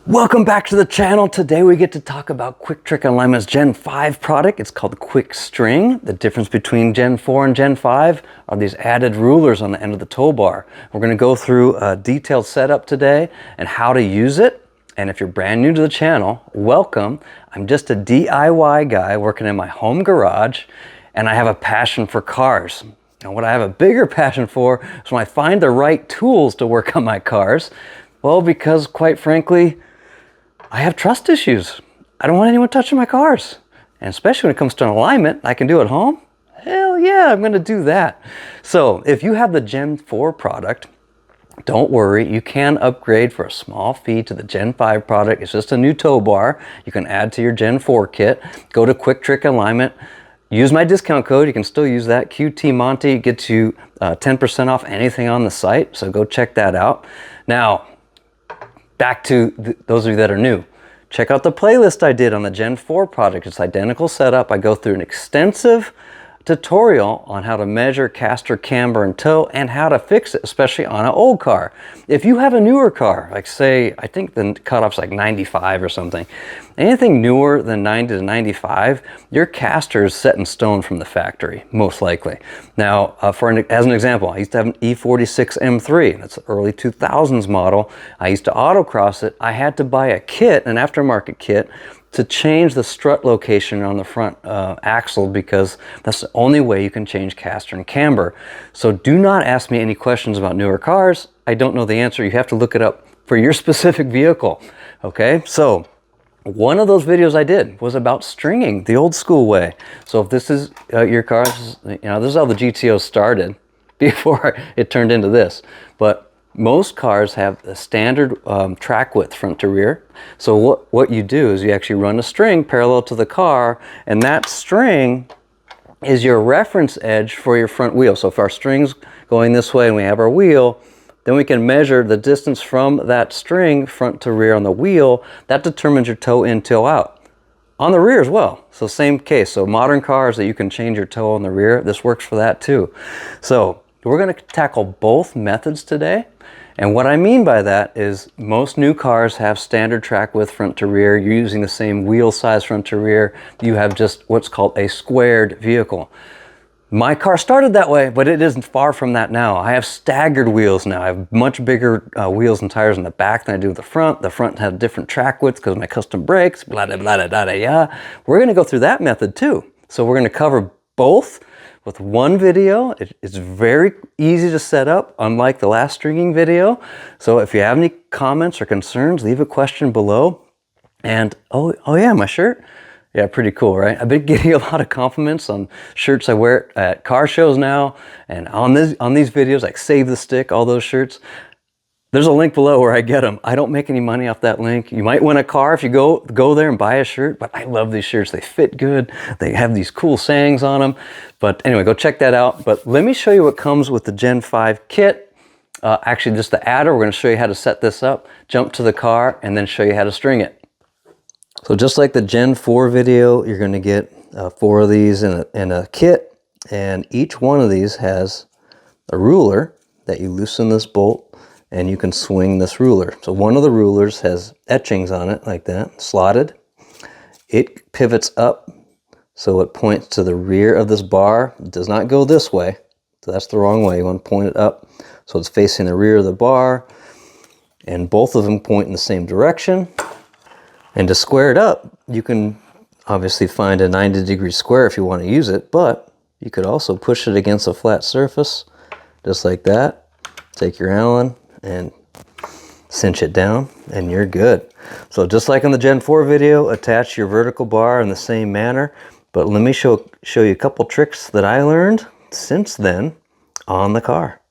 Welcome back to the channel. Today we get to talk about QuickTrick Alignment's Gen 5 product. It's called the QuickString. The difference between Gen 4 and Gen 5 are these added rulers on the end of the tow bar. We're going to go through a detailed setup today and how to use it. And if you're brand new to the channel, welcome. I'm just a DIY guy working in my home garage, and I have a passion for cars. And what I have a bigger passion for is when I find the right tools to work on my cars. Well, because quite frankly, I have trust issues. I don't want anyone touching my cars. And especially when it comes to an alignment I can do at home, hell yeah, I'm gonna do that. So if you have the Gen 4 product, don't worry, you can upgrade for a small fee to the Gen 5 product. It's just a new tow bar. You can add to your Gen 4 kit. Go to QuickTrick Alignment. Use my discount code. You can still use that. QT Monty gets you 10% off anything on the site. So go check that out. Now, back to those of you that are new. Check out the playlist I did on the Gen 4 product. It's identical setup. I go through an extensive tutorial on how to measure caster, camber, and tow, and how to fix it, especially on an old car. If you have a newer car, like say, I think the cutoff's like 95 or something, anything newer than 90 to 95, your caster is set in stone from the factory, most likely. Now, as an example, I used to have an E46 M3. That's an early 2000s model. I used to autocross it. I had to buy a kit, an aftermarket kit, to change the strut location on the front axle, because that's the only way you can change caster and camber. So do not ask me any questions about newer cars. I don't know the answer. You have to look it up for your specific vehicle. Okay, so one of those videos I did was about stringing the old school way. So if this is your car, this is how the GTO started before it turned into this. But most cars have a standard track width front to rear. So what you do is you actually run a string parallel to the car, and that string is your reference edge for your front wheel. So if our string's going this way and we have our wheel, then we can measure the distance from that string front to rear on the wheel. That determines your toe in, toe out. On the rear as well. So same case. So modern cars that you can change your toe on the rear, this works for that too. So we're going to tackle both methods today. And what I mean by that is most new cars have standard track width front to rear. You're using the same wheel size front to rear. You have just what's called a squared vehicle. My car started that way, but it isn't far from that now. I have staggered wheels now. I have much bigger wheels and tires in the back than I do the front. The front has different track widths because of my custom brakes, blah, blah, blah, blah, blah, yeah. We're going to go through that method too. So we're going to cover both with one video. It's very easy to set up, unlike the last stringing video. So if you have any comments or concerns, leave a question below. And oh yeah, my shirt. Yeah, pretty cool, right? I've been getting a lot of compliments on shirts I wear at car shows now, and on these videos, like Save the Stick, all those shirts. There's a link below where I get them. I don't make any money off that link. You might win a car if you go there and buy a shirt, but I love these shirts. They fit good. They have these cool sayings on them. But anyway, go check that out. But let me show you what comes with the Gen 5 kit. Actually, just the adder. We're going to show you how to set this up, jump to the car, and then show you how to string it. So just like the Gen 4 video, you're going to get 4 of these in a kit. And each one of these has a ruler that you loosen this bolt, and you can swing this ruler. So one of the rulers has etchings on it like that, slotted. It pivots up, so it points to the rear of this bar. It does not go this way, so that's the wrong way. You want to point it up, so it's facing the rear of the bar, and both of them point in the same direction. And to square it up, you can obviously find a 90-degree square if you want to use it, but you could also push it against a flat surface, just like that. Take your Allen and cinch it down, and you're good. So just like in the Gen 4 video, attach your vertical bar in the same manner. But let me show you a couple tricks that I learned since then on the car.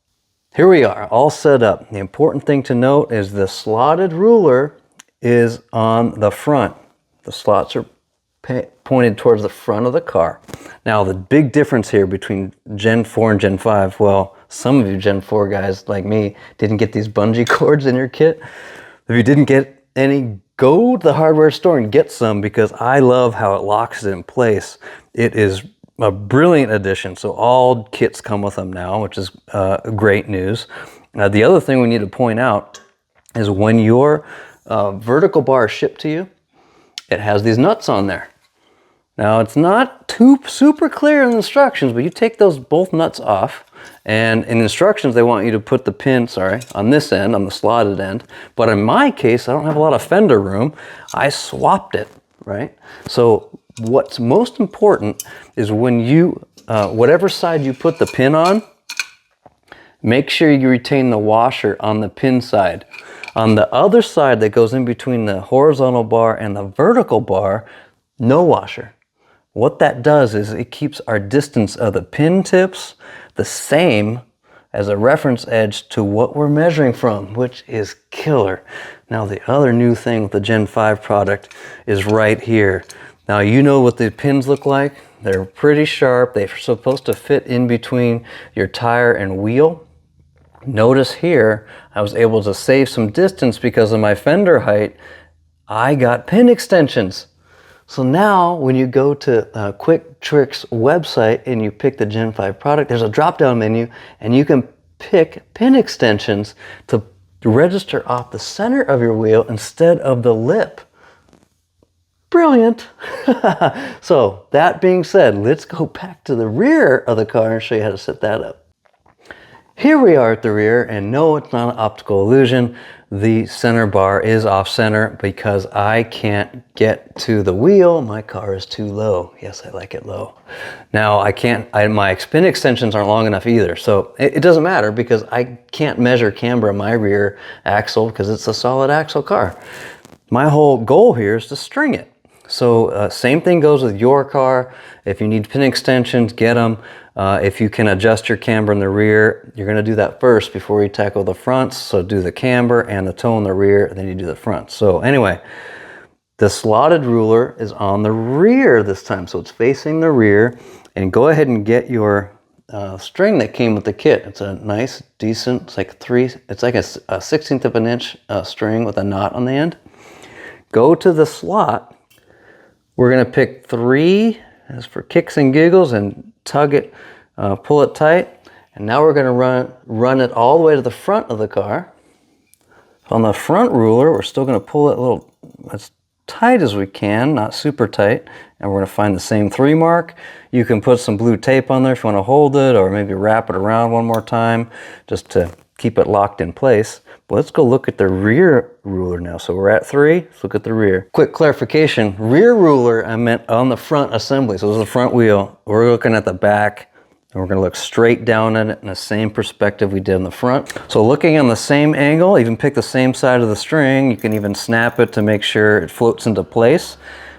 Here we are, all set up. The important thing to note is the slotted ruler is on the front. The slots are pointed towards the front of the car. Now the big difference here between Gen 4 and Gen 5, well, some of you Gen 4 guys like me didn't get these bungee cords in your kit. If you didn't get any, go to the hardware store and get some, because I love how it locks it in place. It is a brilliant addition. So all kits come with them now, which is great news. The other thing we need to point out is when you're vertical bar shipped to you, it has these nuts on there. Now it's not too super clear in the instructions, but you take those both nuts off, and in the instructions they want you to put the pin, on this end, on the slotted end. But in my case, I don't have a lot of fender room. I swapped it, right? So what's most important is when you, whatever side you put the pin on, make sure you retain the washer on the pin side. On the other side that goes in between the horizontal bar and the vertical bar, no washer. What that does is it keeps our distance of the pin tips the same as a reference edge to what we're measuring from, which is killer. Now the other new thing with the Gen 5 product is right here. Now you know what the pins look like. They're pretty sharp. They're supposed to fit in between your tire and wheel. Notice here, I was able to save some distance because of my fender height. I got pin extensions. So now when you go to QuickTrick's website and you pick the Gen 5 product, there's a drop-down menu and you can pick pin extensions to register off the center of your wheel instead of the lip. Brilliant. So that being said, let's go back to the rear of the car and show you how to set that up. Here we are at the rear, and no, it's not an optical illusion. The center bar is off center because I can't get to the wheel. My car is too low. Yes, I like it low. Now my pin extensions aren't long enough either. So it doesn't matter because I can't measure camber on my rear axle because it's a solid axle car. My whole goal here is to string it. So same thing goes with your car. If you need pin extensions, get them. If you can adjust your camber in the rear, you're going to do that first before you tackle the fronts. So do the camber and the toe in the rear, and then you do the front. So anyway, the slotted ruler is on the rear this time. So it's facing the rear. And go ahead and get your string that came with the kit. It's a nice, decent, it's like a 1/16 of an inch string with a knot on the end. Go to the slot. We're going to pick 3 as for kicks and giggles and tug it, pull it tight. And now we're going to run it all the way to the front of the car. On the front ruler, we're still going to pull it a little as tight as we can, not super tight. And we're going to find the same 3 mark. You can put some blue tape on there if you want to hold it, or maybe wrap it around one more time just to keep it locked in place. But let's go look at the rear ruler now. So we're at 3, let's look at the rear. Quick clarification, rear ruler, I meant on the front assembly. So this is the front wheel. We're looking at the back, and we're gonna look straight down at it in the same perspective we did in the front. So looking on the same angle, even pick the same side of the string, you can even snap it to make sure it floats into place.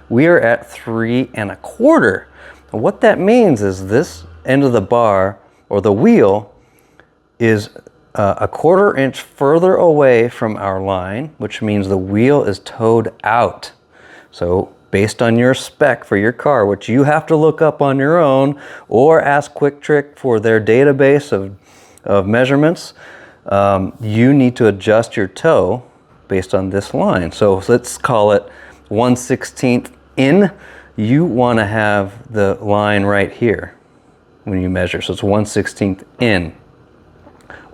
We are at 3 1/4. And what that means is this end of the bar, or the wheel, is a 1/4 inch further away from our line, which means the wheel is towed out. So based on your spec for your car, which you have to look up on your own or ask QuickTrick for their database of measurements, you need to adjust your toe based on this line. So let's call it 1/16 in. You want to have the line right here when you measure. So it's 1/16 in.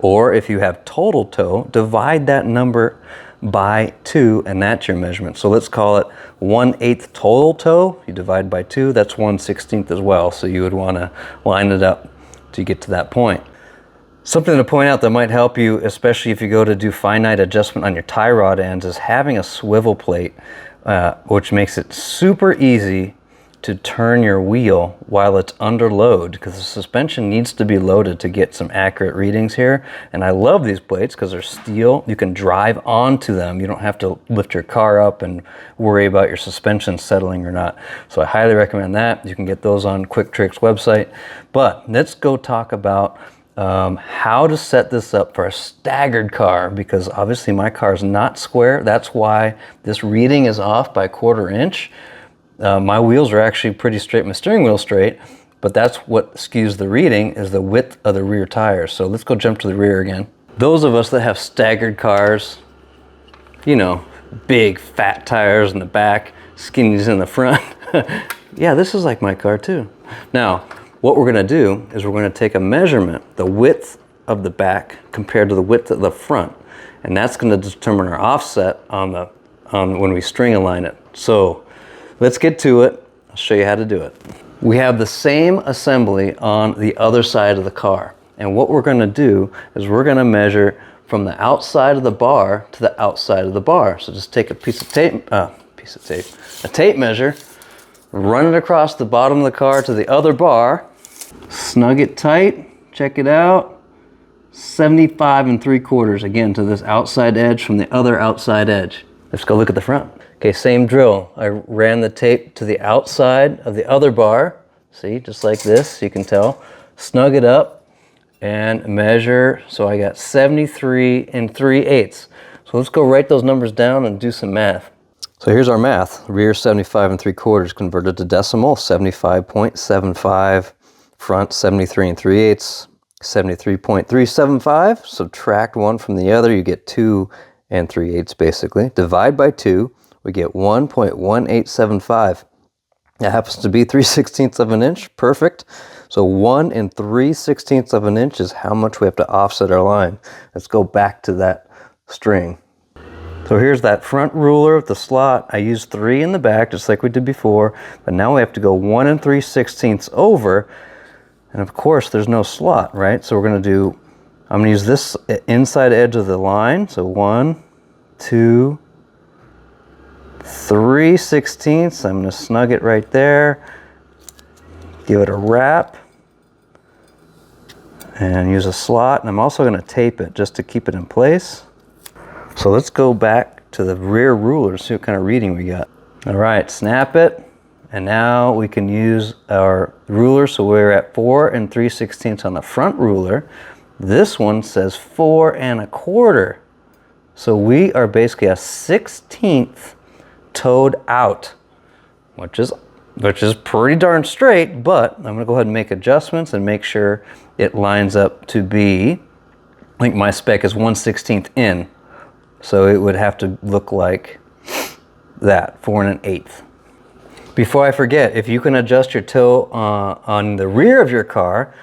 Or if you have total toe, divide that number by 2, and that's your measurement. So let's call it 1/8 total toe. You divide by 2, that's 1/16 as well. So you would want to line it up to get to that point. Something to point out that might help you, especially if you go to do finite adjustment on your tie rod ends, is having a swivel plate, which makes it super easy to turn your wheel while it's under load, because the suspension needs to be loaded to get some accurate readings here. And I love these plates because they're steel. You can drive onto them. You don't have to lift your car up and worry about your suspension settling or not. So I highly recommend that. You can get those on QuickTrick's website. But let's go talk about how to set this up for a staggered car, because obviously my car is not square. That's why this reading is off by 1/4 inch. My wheels are actually pretty straight, my steering wheel's straight, but that's what skews the reading, is the width of the rear tires. So let's go jump to the rear again. Those of us that have staggered cars, you know, big fat tires in the back, skinnies in the front. Yeah, this is like my car too. Now, what we're gonna do is we're gonna take a measurement, the width of the back compared to the width of the front, and that's gonna determine our offset on the on when we string align it. So let's get to it. I'll show you how to do it. We have the same assembly on the other side of the car. And what we're gonna do is we're gonna measure from the outside of the bar to the outside of the bar. So just take a tape measure, run it across the bottom of the car to the other bar, snug it tight, check it out, 75 3/4 again to this outside edge from the other outside edge. Let's go look at the front. Okay, same drill. I ran the tape to the outside of the other bar. See, just like this, you can tell. Snug it up and measure. So I got 73 3/8. So let's go write those numbers down and do some math. So here's our math. Rear 75 3/4 converted to decimal, 75.75. Front 73 3/8, 73.375. Subtract one from the other, you get 2 3/8 basically. Divide by 2, we get 1.1875. That happens to be 3/16 of an inch, perfect. So 1 3/16 of an inch is how much we have to offset our line. Let's go back to that string. So here's that front ruler with the slot. I used 3 in the back, just like we did before, but now we have to go 1 3/16 over, and of course there's no slot, right? So we're gonna do, I'm gonna use this inside edge of the line, so 1, 2, 3/16. I'm gonna snug it right there, give it a wrap, and use a slot, and I'm also gonna tape it just to keep it in place. So let's go back to the rear ruler, see what kind of reading we got. All right, snap it, and now we can use our ruler. So we're at 4 3/16 on the front ruler. This one says 4 1/4. So we are basically a 1/16 toed out, which is pretty darn straight, but I'm gonna go ahead and make adjustments and make sure it lines up to be, I think my spec is 1/16 in. So it would have to look like that, 4 1/8. Before I forget, if you can adjust your toe on the rear of your car,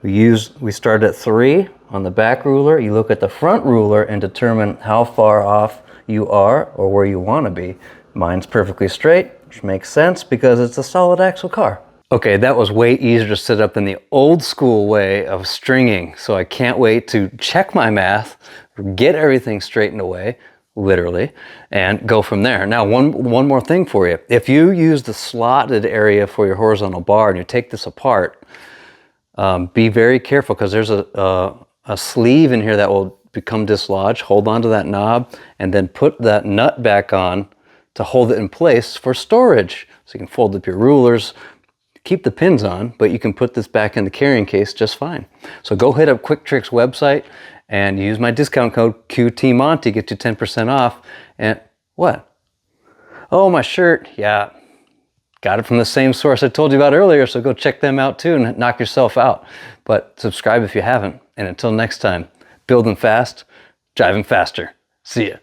we start at 3 on the back ruler. You look at the front ruler and determine how far off you are or where you want to be. Mine's perfectly straight, which makes sense because it's a solid axle car. Okay, that was way easier to set up than the old school way of stringing. So I can't wait to check my math, get everything straightened away, literally, and go from there. Now, one more thing for you. If you use the slotted area for your horizontal bar and you take this apart, be very careful because there's a sleeve in here that will become dislodged. Hold on to that knob and then put that nut back on to hold it in place for storage. So you can fold up your rulers, keep the pins on, but you can put this back in the carrying case just fine. So go hit up QuickTrick's website and use my discount code QTMonty, get you 10% off. And what? Oh, my shirt. Yeah, got it from the same source I told you about earlier, so go check them out too and knock yourself out. But subscribe if you haven't. And until next time, building fast, driving faster. See ya.